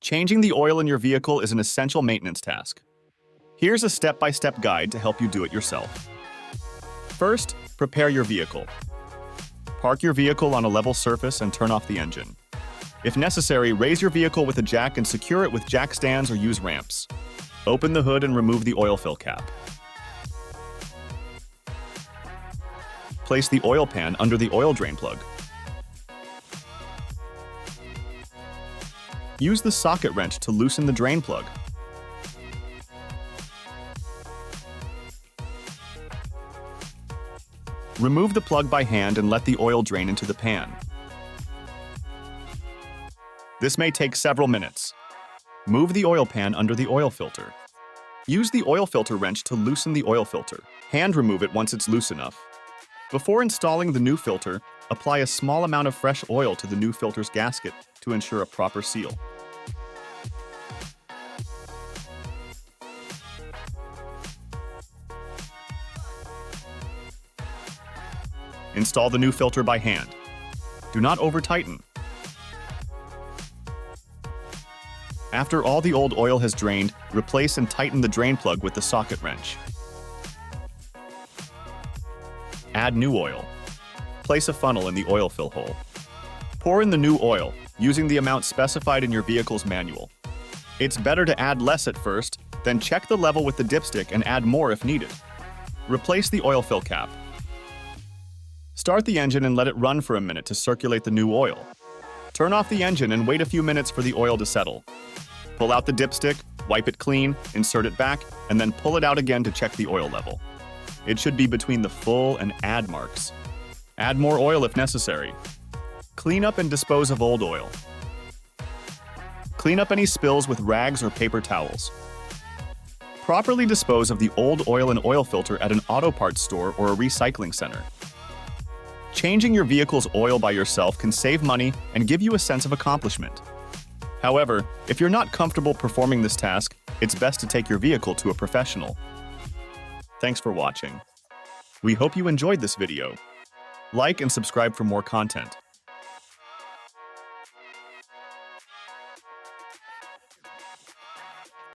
Changing the oil in your vehicle is an essential maintenance task. Here's a step-by-step guide to help you do it yourself. First, prepare your vehicle. Park your vehicle on a level surface and turn off the engine. If necessary, raise your vehicle with a jack and secure it with jack stands or use ramps. Open the hood and remove the oil fill cap. Place the oil pan under the oil drain plug. Use the socket wrench to loosen the drain plug. Remove the plug by hand and let the oil drain into the pan. This may take several minutes. Move the oil pan under the oil filter. Use the oil filter wrench to loosen the oil filter. Hand remove it once it's loose enough. Before installing the new filter, apply a small amount of fresh oil to the new filter's gasket to ensure a proper seal. Install the new filter by hand. Do not over-tighten. After all the old oil has drained, replace and tighten the drain plug with the socket wrench. Add new oil. Place a funnel in the oil fill hole. Pour in the new oil, using the amount specified in your vehicle's manual. It's better to add less at first, then check the level with the dipstick and add more if needed. Replace the oil fill cap. Start the engine and let it run for a minute to circulate the new oil. Turn off the engine and wait a few minutes for the oil to settle. Pull out the dipstick, wipe it clean, insert it back, and then pull it out again to check the oil level. It should be between the full and add marks. Add more oil if necessary. Clean up and dispose of old oil. Clean up any spills with rags or paper towels. Properly dispose of the old oil and oil filter at an auto parts store or a recycling center. Changing your vehicle's oil by yourself can save money and give you a sense of accomplishment. However, if you're not comfortable performing this task, it's best to take your vehicle to a professional. Thanks for watching. We hope you enjoyed this video. Like and subscribe for more content.